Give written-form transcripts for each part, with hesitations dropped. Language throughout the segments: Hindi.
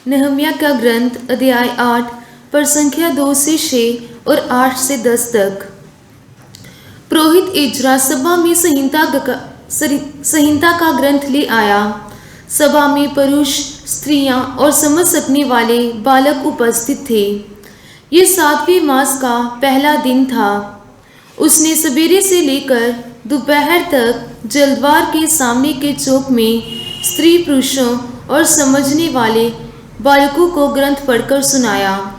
नहम्याह का ग्रंथ अध्याय 8 पर संख्या 2 से 6 और 8 से 10 तक। पुरोहित इज्रा सभा में संहिता का ग्रंथ ले आया। सभा में पुरुष, स्त्रियां और समझ सकने वाले बालक उपस्थित थे। ये 7वें मास का पहला दिन था। उसने सवेरे से लेकर दोपहर तक जलद्वार के सामने के चौक में स्त्री, पुरुषों और समझने वाले बालकों को ग्रंथ पढ़कर सुनाया।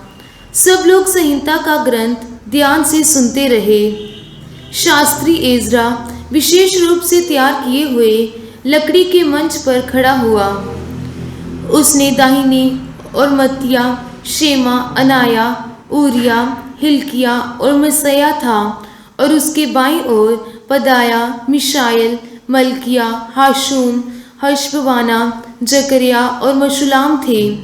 सब लोग संहिता का ग्रंथ ध्यान से सुनते रहे। शास्त्री एज्रा विशेष रूप से तैयार किए हुए लकड़ी के मंच पर खड़ा हुआ। उसने दाहिने और मत्तिया, शेमा, अनाया, ऊरिया, हिल्किया और मसैया था और उसके बाईं ओर पदाया, मिशाएल, मलकिया, हाशूम, हशबवाना, जकरिया और मशुलाम थे।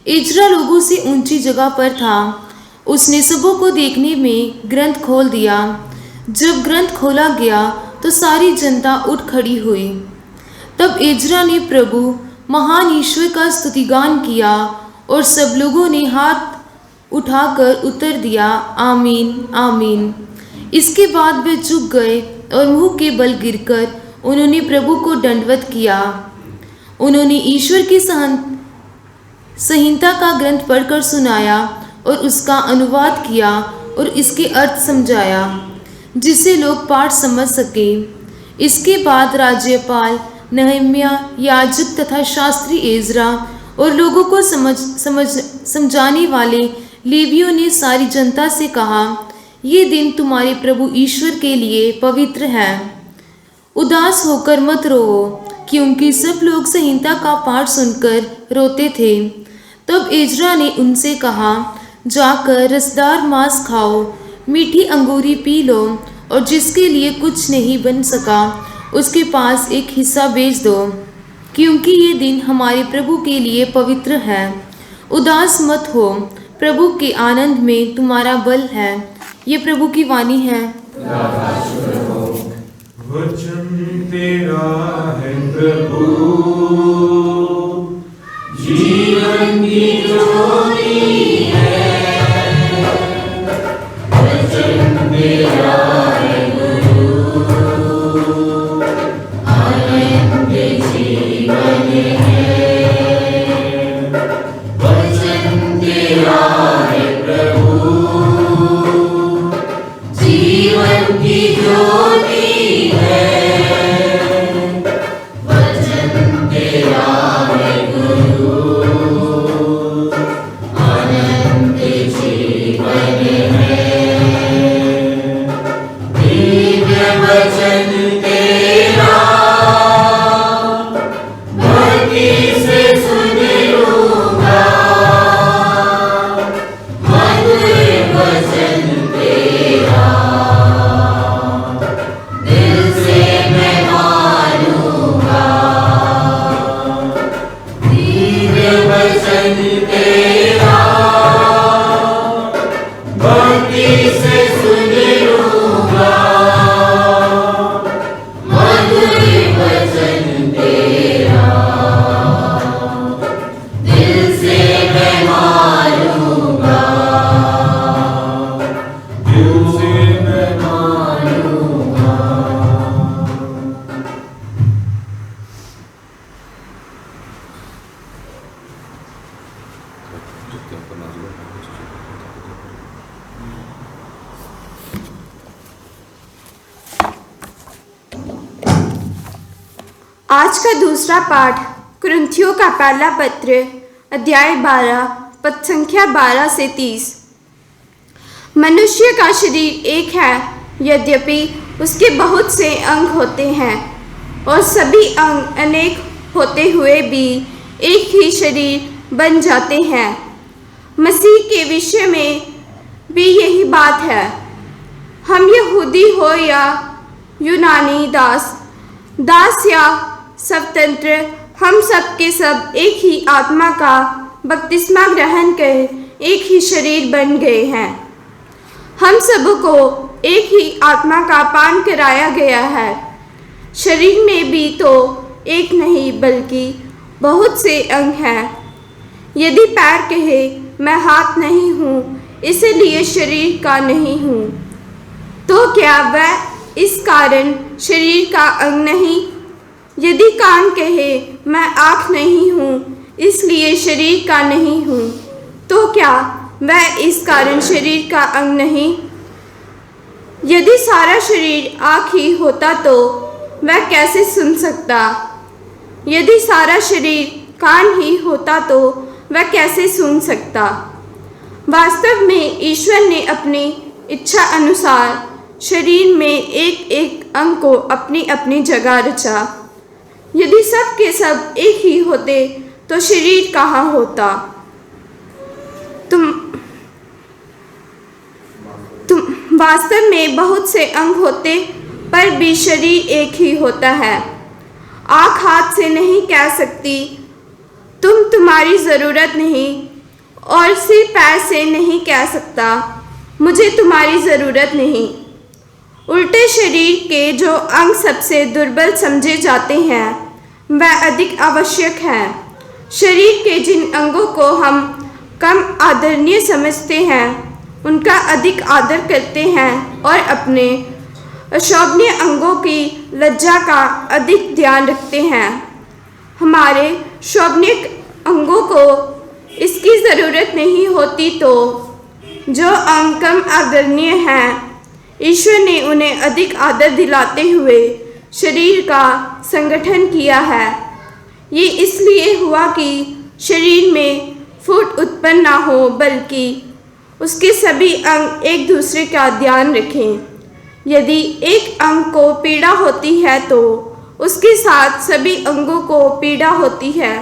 इज्रा लोगों से ऊंची जगह पर था। उसने सबों को देखने में ग्रंथ खोल दिया। जब ग्रंथ खोला गया तो सारी जनता उठ खड़ी हुई। तब इज्रा ने प्रभु महान ईश्वर का स्तुतिगान किया और सब लोगों ने हाथ उठाकर उत्तर दिया, आमीन, आमीन। इसके बाद वे झुक गए और मुंह के बल गिरकर उन्होंने प्रभु को दंडवत किया। उन्होंने ईश्वर की संहिता का ग्रंथ पढ़कर सुनाया और उसका अनुवाद किया और इसके अर्थ समझाया, जिसे लोग पाठ समझ सके। इसके बाद राज्यपाल नहम्याह, याजक तथा शास्त्री एज्रा और लोगों को समझाने वाले लेवियों ने सारी जनता से कहा, ये दिन तुम्हारे प्रभु ईश्वर के लिए पवित्र है। उदास होकर मत रोओ, क्योंकि सब लोग संहिता का पाठ सुनकर रोते थे। तब इज्रा ने उनसे कहा, जाकर रसदार मांस खाओ, मीठी अंगूरी पी लो और जिसके लिए कुछ नहीं बन सका उसके पास एक हिस्सा बेच दो, क्योंकि ये दिन हमारे प्रभु के लिए पवित्र है। उदास मत हो, प्रभु के आनंद में तुम्हारा बल है। ये प्रभु की वाणी है। वचन तेरा है प्रभु, जीवन की ज्योति है। वचन तेरा है गुरु, आनंद जीवन है। वचन तेरा है प्रभु, जीवन की ज्योति है। वचन तेरा है गुरु, आनंद जीवन है। दिव्य वचन तेरा भक्ति से सुन लूंगा। मधुर वचन तेरा दिल से मैं मानूंगा। दिव्य वचन तेरा भक्ति से सुन लूंगा। मधुर वचन तेरा दिल से मैं मानूंगा। दिल से मैं मानूंगा। आज का दूसरा पाठ कुरिन्थियों का पहला पत्र अध्याय 12 पद संख्या 12 से 30। मनुष्य का शरीर एक है, यद्यपि उसके बहुत से अंग होते हैं और सभी अंग अनेक होते हुए भी एक ही शरीर बन जाते हैं। मसीह के विषय में भी यही बात है। हम यहूदी हो या यूनानी, दास या स्वतंत्र, हम सब के सब एक ही आत्मा का बपतिस्मा ग्रहण कर एक ही शरीर बन गए हैं। हम सबको एक ही आत्मा का पान कराया गया है। शरीर में भी तो एक नहीं बल्कि बहुत से अंग हैं। यदि पैर कहे मैं हाथ नहीं हूँ, इसलिए शरीर का नहीं हूँ, तो क्या वह इस कारण शरीर का अंग नहीं? यदि कान कहे मैं आँख नहीं हूँ, इसलिए शरीर का नहीं हूँ, तो क्या वह इस कारण शरीर का अंग नहीं? यदि सारा शरीर आँख ही होता तो वह कैसे सुन सकता? यदि सारा शरीर कान ही होता तो वह कैसे सुन सकता? वास्तव में ईश्वर ने अपनी इच्छा अनुसार शरीर में एक एक अंग को अपनी अपनी जगह रचा। यदि सब के सब एक ही होते तो शरीर कहाँ होता? तुम वास्तव में बहुत से अंग होते पर भी शरीर एक ही होता है। आँख हाथ से नहीं कह सकती तुम्हारी ज़रूरत नहीं, और सिर पैर से नहीं कह सकता मुझे तुम्हारी ज़रूरत नहीं। उल्टे शरीर के जो अंग सबसे दुर्बल समझे जाते हैं वह अधिक आवश्यक हैं। शरीर के जिन अंगों को हम कम आदरणीय समझते हैं उनका अधिक आदर करते हैं और अपने अशोभनीय अंगों की लज्जा का अधिक ध्यान रखते हैं। हमारे शोभनीय अंगों को इसकी ज़रूरत नहीं होती, तो जो अंग कम आदरणीय हैं ईश्वर ने उन्हें अधिक आदर दिलाते हुए शरीर का संगठन किया है। ये इसलिए हुआ कि शरीर में फूट उत्पन्न ना हो, बल्कि उसके सभी अंग एक दूसरे का ध्यान रखें। यदि एक अंग को पीड़ा होती है तो उसके साथ सभी अंगों को पीड़ा होती है,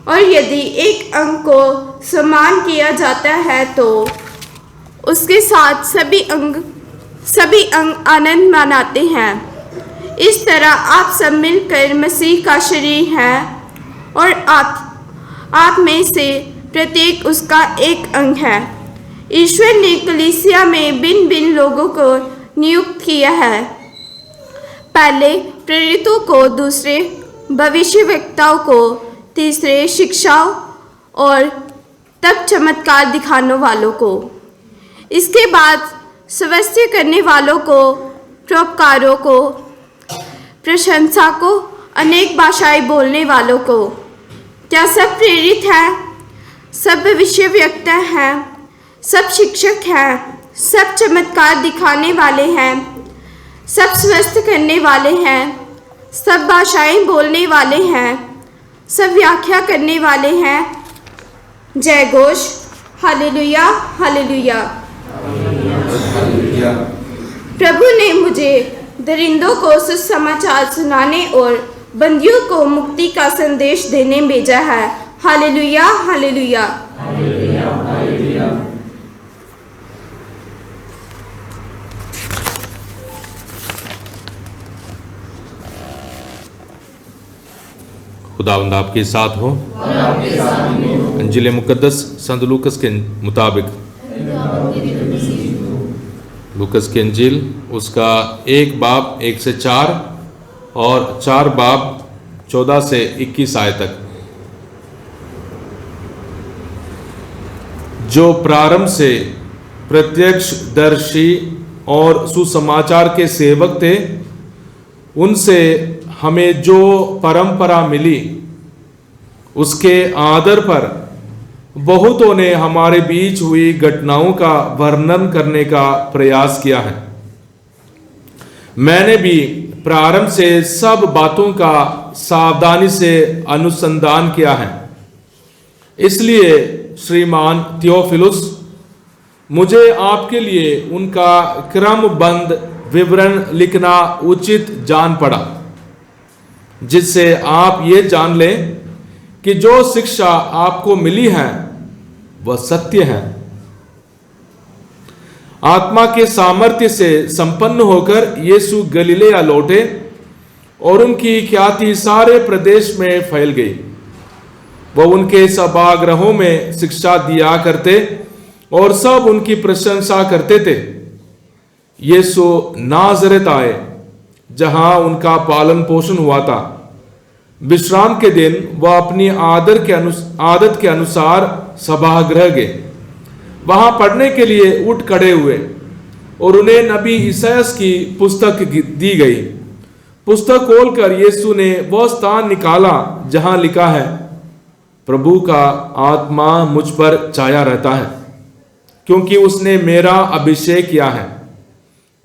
और यदि एक अंग को सम्मान किया जाता है तो उसके साथ सभी अंग आनंद मनाते हैं। इस तरह आप सब मिलकर मसीह का शरीर हैं और आप में से प्रत्येक उसका एक अंग है। ईश्वर ने कलीसिया में भिन्न भिन्न लोगों को नियुक्त किया है, पहले प्रेरितों को, दूसरे भविष्यवक्ताओं को, तीसरे शिक्षाओं और तब चमत्कार दिखाने वालों को, इसके बाद स्वास्थ्य करने वालों को, परोपकारों को, प्रशंसा को, अनेक भाषाएं बोलने वालों को। क्या सब प्रेरित हैं? सब भविष्यवक्ता हैं? सब शिक्षक हैं? सब चमत्कार दिखाने वाले हैं? सब स्वस्थ करने वाले हैं? सब भाषाएं बोलने वाले हैं? सब व्याख्या करने वाले हैं? जय घोष, हालेलुया, हालेलुया। प्रभु ने मुझे दरिंदों को सुसमाचार सुनाने और बंदियों को मुक्ति का संदेश देने भेजा है। Hallelujah, hallelujah. खुदावंद आपके साथ हो। अंजील मुकद्दस संत लूकस के मुताबिक, लूकस की अंजील उसका 1 बाब 1 से 4 और 4 बाब 14 से 21 आयत तक। जो प्रारंभ से प्रत्यक्षदर्शी और सुसमाचार के सेवक थे, उनसे हमें जो परंपरा मिली उसके आधार पर बहुतों ने हमारे बीच हुई घटनाओं का वर्णन करने का प्रयास किया है। मैंने भी प्रारंभ से सब बातों का सावधानी से अनुसंधान किया है। इसलिए श्रीमान थियोफिलुस, मुझे आपके लिए उनका क्रमबद्ध विवरण लिखना उचित जान पड़ा, जिससे आप ये जान लें कि जो शिक्षा आपको मिली है वह सत्य है। आत्मा के सामर्थ्य से संपन्न होकर यीशु गलीलिया लौटे और उनकी ख्याति सारे प्रदेश में फैल गई। वह उनके सभागृहों में शिक्षा दिया करते और सब उनकी प्रशंसा करते थे। यीशु नाज़रेत आए, जहां उनका पालन पोषण हुआ था। विश्राम के दिन वह अपनी आदत के अनुसार सभागृह गए। वहां पढ़ने के लिए उठ खड़े हुए और उन्हें नबी ईसायास की पुस्तक दी गई। पुस्तक खोलकर यीशु ने वह स्थान निकाला जहां लिखा है, प्रभु का आत्मा मुझ पर छाया रहता है, क्योंकि उसने मेरा अभिषेक किया है।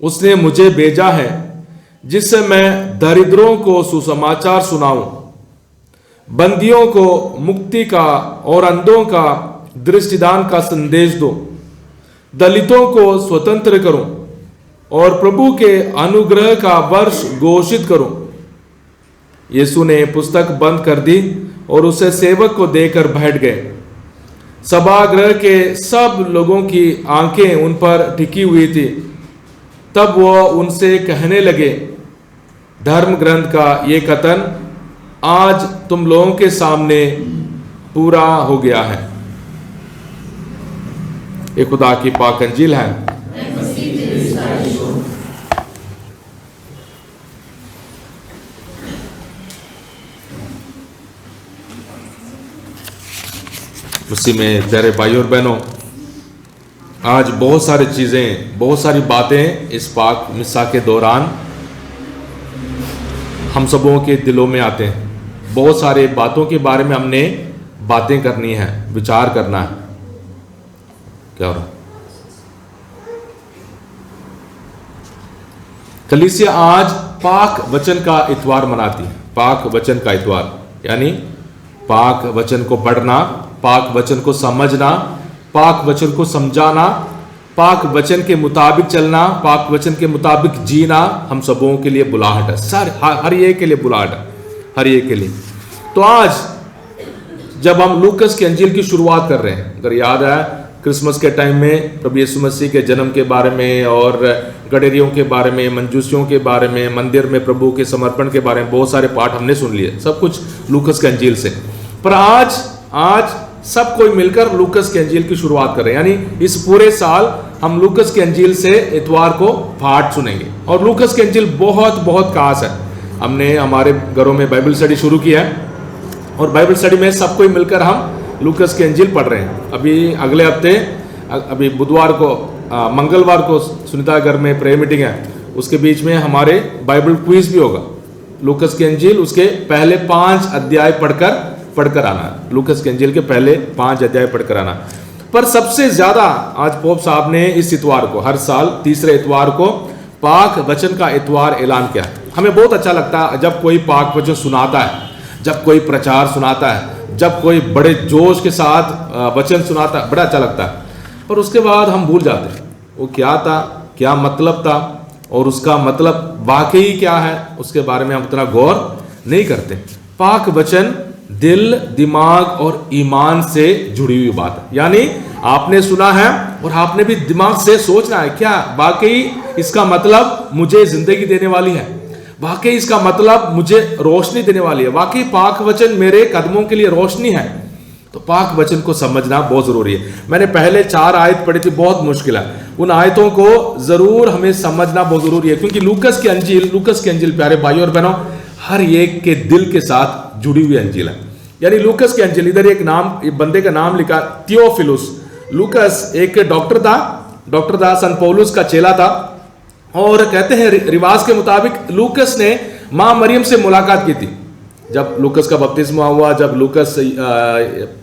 उसने मुझे भेजा है जिससे मैं दरिद्रों को सुसमाचार सुनाऊं, बंदियों को मुक्ति का और अंधों का दृष्टिदान का संदेश दूं, दलितों को स्वतंत्र करूं और प्रभु के अनुग्रह का वर्ष घोषित करूं। यीशु ने पुस्तक बंद कर दी और उसे सेवक को देकर बैठ गए। सभागृह के सब लोगों की आंखें उन पर टिकी हुई थी। तब वह उनसे कहने लगे, धर्म ग्रंथ का ये कथन आज तुम लोगों के सामने पूरा हो गया है। ये खुदा की पाक अंजील है। उसी में प्यारे भाई और बहनों, आज बहुत सारी चीजें, बहुत सारी बातें इस पाक मिसा के दौरान हम सबों के दिलों में आते हैं। बहुत सारे बातों के बारे में हमने बातें करनी है, विचार करना है। क्या हो रहा? कलीसिया आज पाक वचन का इतवार मनाती है। पाक वचन का इतवार यानी पाक वचन को पढ़ना, पाक वचन को समझना, पाक वचन को समझाना, पाक वचन के मुताबिक चलना, पाक वचन के मुताबिक जीना हम सबों के लिए बुलाहट है। हर एक के लिए बुलाहट है, हर एक के लिए। तो आज जब हम लूकस की अंजील की शुरुआत कर रहे हैं, अगर याद है क्रिसमस के टाइम में प्रभु यीशु मसीह के जन्म के बारे में और गडेरियों के बारे में, मंजूसियों के बारे में, मंदिर में प्रभु के समर्पण के बारे में बहुत सारे पाठ हमने सुन लिए, सब कुछ लूकस के अंजील से। पर आज सब कोई मिलकर लूकस के अंजील की शुरुआत कर रहे हैं, यानी इस पूरे साल हम लूकस के अंजील से इतवार को पाठ सुनेंगे। और लूकस के अंजील बहुत बहुत खास है। हमने हमारे घरों में बाइबल स्टडी शुरू किया है और बाइबल स्टडी में सब कोई मिलकर हम लूकस के अंजील पढ़ रहे हैं। अभी अगले हफ्ते, अभी बुधवार को, मंगलवार को सुनीता घर में प्रेयर मीटिंग है, उसके बीच में हमारे बाइबल क्विज भी होगा। लूकस के अंजील उसके पहले 5 अध्याय पढ़कर आना, लूकस के अंजील के पहले 5 अध्याय पढ़कर आना। पर सबसे ज्यादा आज पोप साहब ने इस इतवार को, हर साल तीसरे इतवार को पाक वचन का इतवार ऐलान किया। हमें बहुत अच्छा लगता है जब कोई पाक वचन सुनाता है, जब कोई प्रचार सुनाता है, जब कोई बड़े जोश के साथ वचन सुनाता है, बड़ा अच्छा लगता है। पर उसके बाद हम भूल जाते हैं वो क्या था, क्या मतलब था, और उसका मतलब वाकई क्या है, उसके बारे में हम उतना गौर नहीं करते। पाक वचन दिल, दिमाग और ईमान से जुड़ी हुई बात है। यानी आपने सुना है और आपने भी दिमाग से सोचना है, क्या वाकई इसका मतलब मुझे जिंदगी देने वाली है, वाकई इसका मतलब मुझे रोशनी देने वाली है, वाकई पाक वचन मेरे कदमों के लिए रोशनी है। तो पाक वचन को समझना बहुत जरूरी है। मैंने पहले 4 आयत पढ़ी थी, बहुत मुश्किल है। उन आयतों को जरूर हमें समझना बहुत जरूरी है, क्योंकि लूकस की अंजील प्यारे भाई और बहनों हर एक के दिल के साथ जुड़ी हुई अंजील है। यानी लूकस की अंजील, इधर एक बंदे का नाम लिखा थियोफिलुस। लूकस एक डॉक्टर था, संत पौलुस का चेला था। और कहते हैं रिवाज के मुताबिक लूकस ने मां मरियम से मुलाकात की थी। जब लूकस का बपतिस्मा हुआ, जब लूकस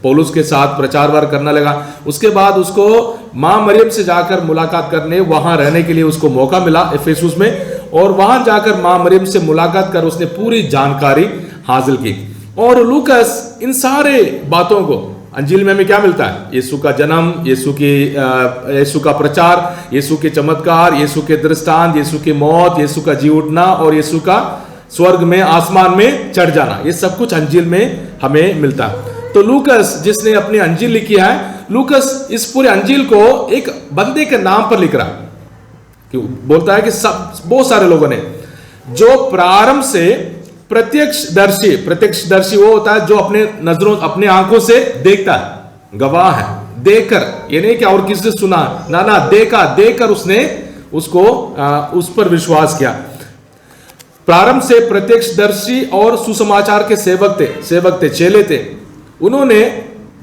पौलुस के साथ प्रचार वार करने लगा, उसके बाद उसको मां मरियम से जाकर मुलाकात करने, वहां रहने के लिए उसको मौका मिला इफिसुस में। और वहां जाकर मां मरियम से मुलाकात कर उसने पूरी जानकारी हासिल की। और लूकस इन सारे बातों को, अंजील में हमें क्या मिलता है, यीशु का जन्म, यीशु का प्रचार, यीशु के चमत्कार, यीशु के दृष्टांत, यीशु की मौत, यीशु का जी उठना और यीशु का स्वर्ग में, आसमान में चढ़ जाना, ये सब कुछ अंजील में हमें मिलता है। तो लूकस जिसने अपनी अंजील लिखी है, लूकस इस पूरे अंजील को एक बंदे के नाम पर लिख रहा है। क्यों बोलता है कि बहुत सारे लोगों ने, जो प्रारंभ से प्रत्यक्षदर्शी वो होता है जो अपने नजरों, अपने आंखों से देखता है, गवाह है, देखकर, ये नहीं कि और किसी से सुना, ना, देखकर उसने उसको उस पर विश्वास किया। प्रारंभ से प्रत्यक्षदर्शी और सुसमाचार के सेवक थे, चेले थे। उन्होंने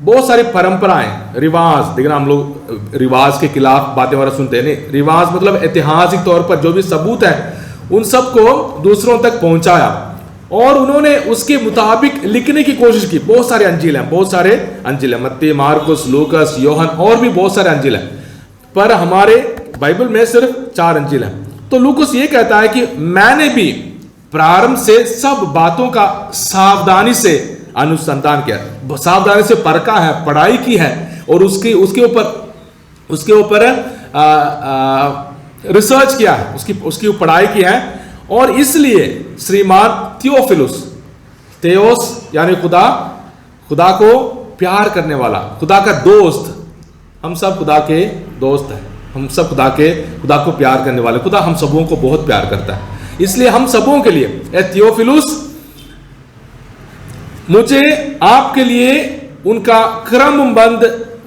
बहुत सारी परंपराएं, रिवाज, देखना हम लोग रिवाज के खिलाफ बातें वगैरह सुनते हैं, नहीं, रिवाज मतलब ऐतिहासिक तौर पर जो भी सबूत है उन सबको दूसरों तक पहुंचाया और उन्होंने उसके मुताबिक लिखने की कोशिश की। बहुत सारे अंजील हैं, मत्ती, मार्कुस, लूकस, योहन और भी बहुत सारे अंजील हैं, पर हमारे बाइबल में सिर्फ 4 अंजील हैं। तो लूकस ये कहता है कि मैंने भी प्रारंभ से सब बातों का सावधानी से अनुसंधान किया, सावधानी से परखा है, पढ़ाई की है और उसके ऊपर रिसर्च किया है, उसकी पढ़ाई की है। और इसलिए श्रीमान थियोफिलुस, थियोस यानी खुदा को प्यार करने वाला, खुदा का दोस्त, हम सब खुदा के दोस्त हैं, हम सब खुदा को प्यार करने वाले। खुदा हम सबों को बहुत प्यार करता है, इसलिए हम सबों के लिए, ए थियोफिलुस, मुझे आपके लिए उनका क्रमबद्ध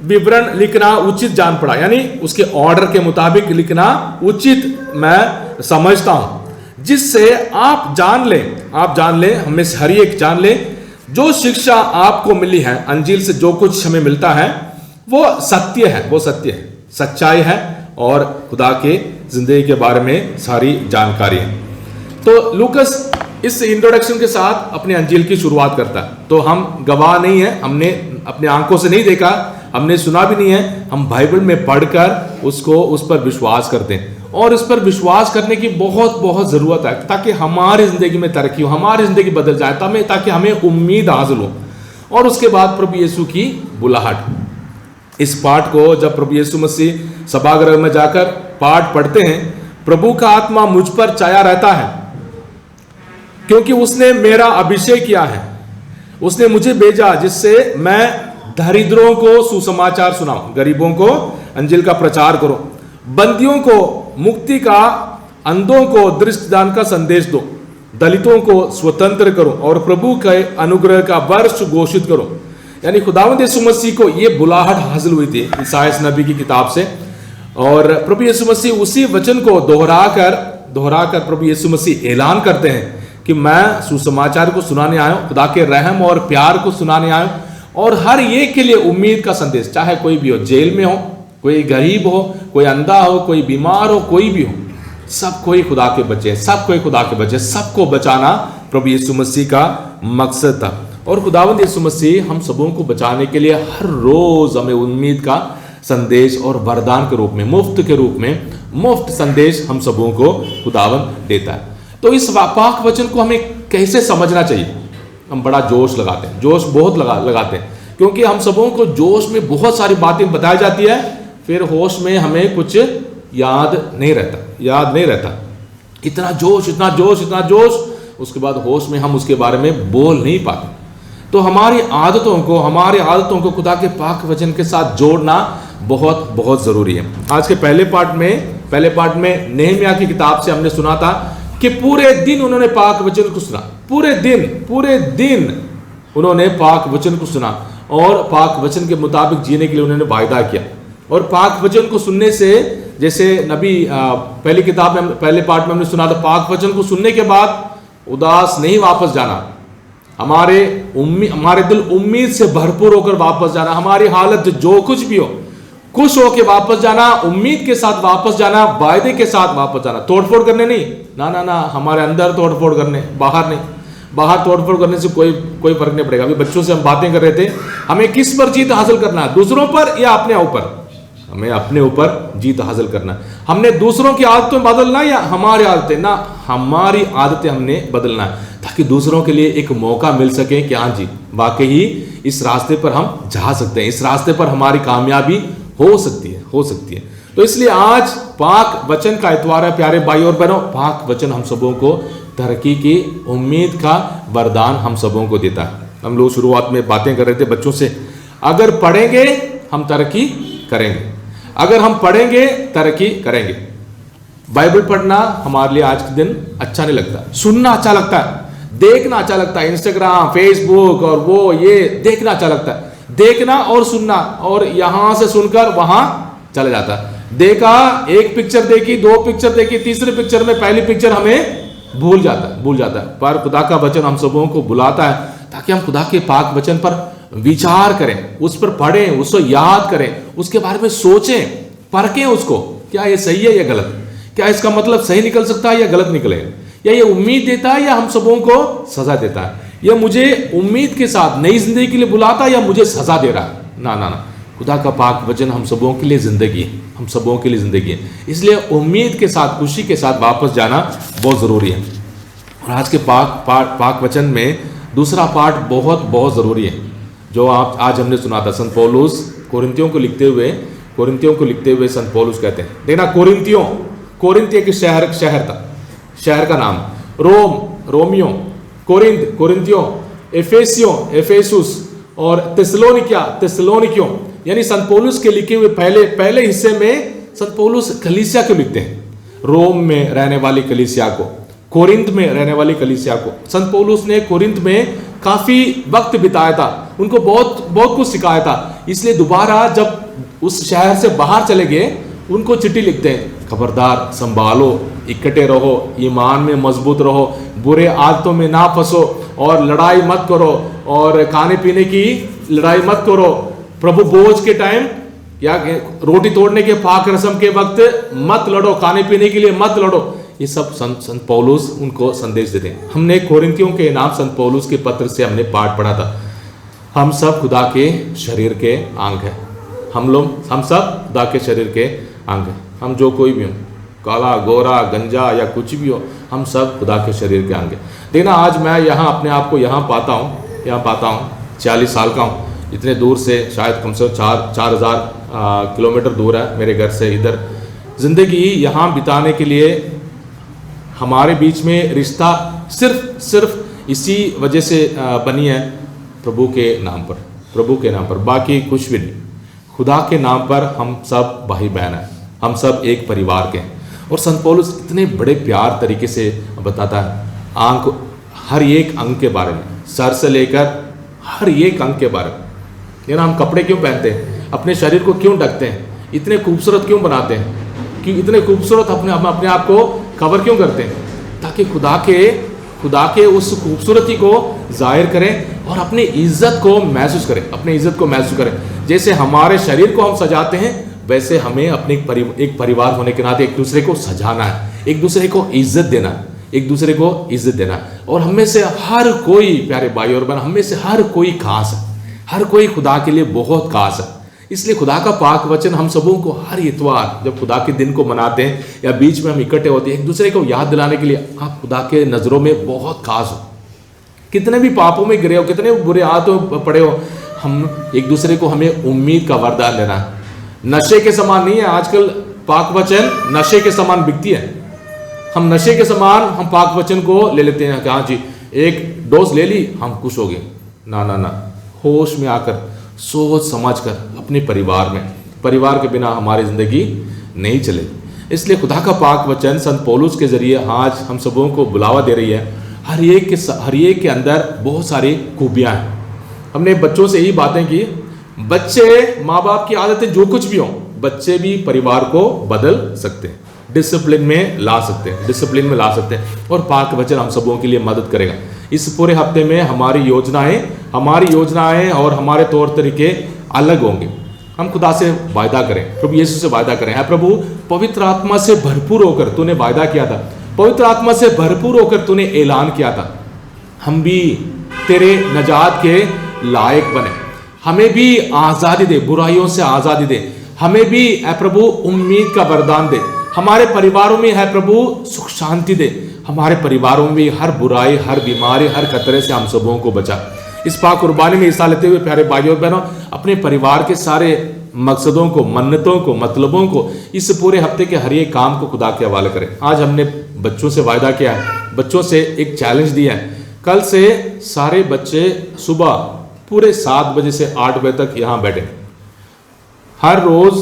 विवरण लिखना उचित जान पड़ा, यानी उसके ऑर्डर के मुताबिक लिखना उचित मैं समझता हूं, जिससे आप जान लें, हमें से हर एक जान ले, जो शिक्षा आपको मिली है अंजील से, जो कुछ हमें मिलता है वो सत्य है, सच्चाई है और खुदा के जिंदगी के बारे में सारी जानकारी है। तो लूकस इस इंट्रोडक्शन के साथ अपने अंजील की शुरुआत करता है। तो हम गवाह नहीं है, हमने अपने आंखों से नहीं देखा, हमने सुना भी नहीं है, हम बाइबल में पढ़कर उस पर विश्वास करते हैं और इस पर विश्वास करने की बहुत जरूरत है, ताकि हमारी जिंदगी में तरक्की हो, हमारी जिंदगी बदल जाए, ताकि हमें उम्मीद हासिल हो। और उसके बाद प्रभु यीशु की बुलाहट, इस पाठ को जब प्रभु यीशु मसीह सभागृह में जाकर पाठ पढ़ते हैं, प्रभु का आत्मा मुझ पर छाया रहता है, क्योंकि उसने मेरा अभिषेक किया है, उसने मुझे भेजा जिससे मैं दरिद्रों को सुसमाचार सुनाऊं, गरीबों को अंजील का प्रचार करो, बंदियों को मुक्ति का, अंधों को दृष्टिदान का संदेश दो, दलितों को स्वतंत्र करो और प्रभु के अनुग्रह का वर्ष घोषित करो। यानी खुदावंद यीशु मसीह को यह बुलाहट हासिल हुई थी ईसायाह नबी की किताब से, और प्रभु यीशु मसीह उसी वचन को दोहराकर प्रभु यीशु मसीह ऐलान करते हैं कि मैं सुसमाचार को सुनाने आया हूं, खुदा के रहम और प्यार को सुनाने आया हूं, और हर एक के लिए उम्मीद का संदेश, चाहे कोई भी हो, जेल में हो, कोई गरीब हो, कोई अंधा हो, कोई बीमार हो, कोई भी हो, सब कोई खुदा के बच्चे, सबको बचाना प्रभु यीशु मसीह का मकसद था। और खुदावंद यीशु मसीह हम सबों को बचाने के लिए हर रोज हमें उम्मीद का संदेश और वरदान के रूप में, मुफ्त संदेश हम सबों को खुदावंद देता है। तो इस पाक वचन को हमें कैसे समझना चाहिए? हम बड़ा जोश बहुत लगाते हैं, क्योंकि हम सबों को जोश में बहुत सारी बातें बताई जाती है, फिर होश में हमें कुछ याद नहीं रहता। इतना जोश, उसके बाद होश में हम उसके बारे में बोल नहीं पाते। तो हमारी आदतों को खुदा के पाक वचन के साथ जोड़ना बहुत जरूरी है। आज के पहले पार्ट में नेहमिया की किताब से हमने सुना था कि पूरे दिन उन्होंने पाक वचन को सुना, पूरे दिन उन्होंने पाक वचन को सुना और पाक वचन के मुताबिक जीने के लिए उन्होंने वायदा किया। और पाक वचन को सुनने से, जैसे नबी पहले पार्ट में हमने सुना था, पाक वचन को सुनने के बाद उदास नहीं वापस जाना, हमारे दिल उम्मीद से भरपूर होकर वापस जाना, हमारी हालत जो कुछ भी हो, खुश होकर वापस जाना, उम्मीद के साथ वापस जाना, वायदे के साथ वापस जाना, तोड़फोड़ करने नहीं, ना, हमारे अंदर तोड़फोड़ करने, बाहर नहीं। बाहर तोड़फोड़ करने से कोई फर्क नहीं पड़ेगा। अभी बच्चों से हम बातें कर रहे थे, हमें किस पर जीत हासिल करना है, दूसरों पर या अपने ऊपर? हमें अपने ऊपर जीत हासिल करना है। हमने दूसरों की आदतें बदलना या हमारी आदतें? ना, हमारी आदतें हमने बदलना है, ताकि दूसरों के लिए एक मौका मिल सके कि हाँ जी, वाकई ही इस रास्ते पर हम जा सकते हैं, इस रास्ते पर हमारी कामयाबी हो सकती है। तो इसलिए आज पाक वचन का इतवार है प्यारे भाई और बहनों। पाक वचन हम सबों को तरक्की की उम्मीद का वरदान हम सबों को देता है। हम लोग शुरुआत में बातें कर रहे थे बच्चों से, अगर पढ़ेंगे हम तरक्की करेंगे, अगर हम पढ़ेंगे तरक्की करेंगे। बाइबल पढ़ना हमारे लिए आज के दिन अच्छा नहीं लगता, सुनना अच्छा लगता है, देखना अच्छा लगता है, इंस्टाग्राम, फेसबुक और वो ये देखना अच्छा लगता है, देखना और सुनना, और यहां से सुनकर वहां चला जाता है। देखा, एक पिक्चर देखी, 2 पिक्चर देखी, तीसरे पिक्चर में पहली पिक्चर हमें भूल जाता है। पर खुदा का वचन हम सबों को बुलाता है ताकि हम खुदा के पाक वचन पर विचार करें, उस पर पढ़ें, उसको याद करें, उसके बारे में सोचें, परखें उसको, क्या ये सही है या गलत, क्या इसका मतलब सही निकल सकता है या गलत निकलेगा, या ये उम्मीद देता है या हम सबों को सजा देता है, या मुझे उम्मीद के साथ नई जिंदगी के लिए बुलाता है या मुझे सजा दे रहा है। ना, खुदा का पाक वचन हम सबों के लिए जिंदगी है, हम सबों के लिए जिंदगी है। इसलिए उम्मीद के साथ, खुशी के साथ वापस जाना बहुत ज़रूरी है। और आज के पाक वचन में दूसरा पार्ट बहुत ज़रूरी है जो आज हमने सुना था। संत पौलुस कोरिन्थियों को लिखते हुए संत पौलुस कहते हैं, देखना, कोरिन्थ एक शहर था, शहर का नाम, रोमियो, कोरिन्थियों, एफेसुस और तेसलोनिकियों, यानी संत पौलुस के लिखे हुए पहले हिस्से में संत पौलुस कलीसिया को लिखते हैं। रोम में रहने वाली कलीसिया को, कोरिन्थ में रहने वाली कलीसिया को। संत पौलुस ने कोरिन्थ में काफी वक्त बिताया था, उनको बहुत कुछ सिखाया था। इसलिए दोबारा जब उस शहर से बाहर चले गए, उनको चिट्ठी लिखते हैं, खबरदार, संभालो, इकट्ठे रहो, ईमान में मजबूत रहो, बुरे आदतों में ना फंसो, और लड़ाई मत करो, और खाने पीने की लड़ाई मत करो, प्रभु भोज के टाइम या रोटी तोड़ने के पाक रस्म के वक्त मत लड़ो, खाने पीने के लिए मत लड़ो। ये सब संत पौलुस उनको संदेश देते हैं। हमने कोरिन्थियों के नाम संत पौलुस के पत्र से हमने पाठ पढ़ा था, हम सब खुदा के शरीर के अंग हैं। हम सब खुदा के शरीर के अंग हैं। हम जो कोई भी हो, काला, गोरा, गंजा या कुछ भी हो, हम सब खुदा के शरीर के अंग हैं। देखना, आज मैं यहाँ अपने आप को यहाँ पाता हूँ, 40 साल का हूँ, इतने दूर से, शायद कम से कम 4000 किलोमीटर दूर है मेरे घर से इधर। जिंदगी यहाँ बिताने के लिए हमारे बीच में रिश्ता सिर्फ इसी वजह से बनी है, प्रभु के नाम पर, बाकी कुछ भी नहीं। खुदा के नाम पर हम सब भाई बहन हैं, हम सब एक परिवार के हैं। और संत पौलुस इतने बड़े प्यार तरीके से बताता है हर एक अंग के बारे में, सर से लेकर हर एक अंग के बारे में। ये ना, हम कपड़े क्यों पहनते हैं, अपने शरीर को क्यों ढकते हैं, इतने खूबसूरत क्यों बनाते हैं, कि इतने खूबसूरत अपने आप को कवर क्यों करते हैं, ताकि खुदा के उस खूबसूरती को जाहिर करें और अपनी इज्जत को महसूस करें। जैसे हमारे शरीर को हम सजाते हैं, वैसे हमें अपने एक परिवार होने के नाते एक दूसरे को सजाना है, एक दूसरे को इज्जत देना। और हम में से हर कोई, प्यारे भाई और बहन, हम में से हर कोई खास है, हर कोई खुदा के लिए बहुत खास है। इसलिए खुदा का पाक वचन हम सबों को हर इतवार जब खुदा के दिन को मनाते हैं या बीच में हम इकट्ठे होते हैं, एक दूसरे को याद दिलाने के लिए, आप खुदा के नज़रों में बहुत खास हो। कितने भी पापों में गिरे हो, कितने बुरे हाथों पड़े हो, हम एक दूसरे को, हमें उम्मीद का वरदान देना है। नशे के समान नहीं है, आजकल पाक वचन नशे के समान बिकती है। हम नशे के समान हम पाक वचन को ले लेते हैं कि हाँ जी, एक डोज ले ली, हम खुश हो गए। ना, होश में आकर, सोच समझ कर, अपने परिवार के बिना हमारी जिंदगी नहीं चलेगी। इसलिए खुदा का पाक वचन संत पौलुस के जरिए आज हम सबों को बुलावा दे रही है। हर एक के अंदर बहुत सारी खूबियां हैं। हमने बच्चों से यही बातें की, बच्चे, माँ बाप की आदतें जो कुछ भी हो, बच्चे भी परिवार को बदल सकते हैं, डिसिप्लिन में ला सकते हैं। और पाक वचन हम सबों के लिए मदद करेगा। इस पूरे हफ्ते में हमारी योजनाएं और हमारे तौर तरीके अलग होंगे। हम खुदा से वायदा करें, प्रभु यीशु से वायदा करें, है प्रभु, पवित्र आत्मा से भरपूर होकर तूने वायदा किया था, पवित्र आत्मा से भरपूर होकर तूने ऐलान किया था, हम भी तेरे नजात के लायक बने, हमें भी आज़ादी दे, बुराइयों से आज़ादी दे, हमें भी है प्रभु उम्मीद का वरदान दे, हमारे परिवारों में है प्रभु सुख शांति दे, हमारे परिवारों में भी हर बुराई, हर बीमारी, हर खतरे से हम सबों को बचा। इस पाक कुर्बानी में हिस्सा लेते हुए प्यारे भाइयों और बहनों, अपने परिवार के सारे मकसदों को, मन्नतों को, मतलबों को, इस पूरे हफ्ते के हर एक काम को खुदा के हवाले करें। आज हमने बच्चों से वायदा किया है, बच्चों से एक चैलेंज दिया है, कल से सारे बच्चे सुबह पूरे 7 बजे से 8 बजे तक यहाँ बैठे। हर रोज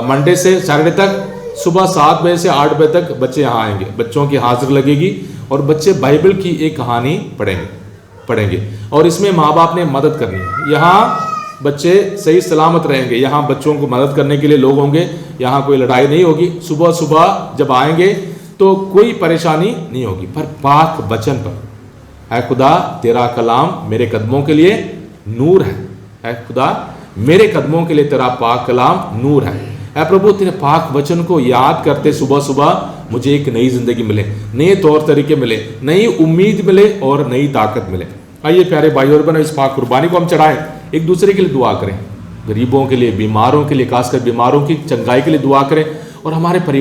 मंडे से सैटरडे तक सुबह 7 बजे से 8 बजे तक बच्चे यहाँ आएंगे, बच्चों की हाजिर लगेगी और बच्चे बाइबल की एक कहानी पढ़ेंगे और इसमें माँ बाप ने मदद करनी है। यहाँ बच्चे सही सलामत रहेंगे, यहाँ बच्चों को मदद करने के लिए लोग होंगे, यहाँ कोई लड़ाई नहीं होगी। सुबह सुबह जब आएंगे तो कोई परेशानी नहीं होगी, पर पाक वचन पर। ऐ खुदा तेरा कलाम मेरे कदमों के लिए नूर है। ऐ खुदा मेरे कदमों के लिए तेरा पाक कलाम नूर है। ऐ प्रभु तेरे पाक वचन को याद करते सुबह सुबह मुझे एक नई जिंदगी मिले, नए तौर तरीके मिले, नई उम्मीद मिले और नई ताकत मिले। आइए प्यारे भाई और बहनों, इस पाक कुर्बानी को हम चढ़ाएं, एक दूसरे के लिए दुआ करें, गरीबों के लिए, बीमारों के लिए, खासकर बीमारों की चंगाई के लिए दुआ करें और हमारे परिवार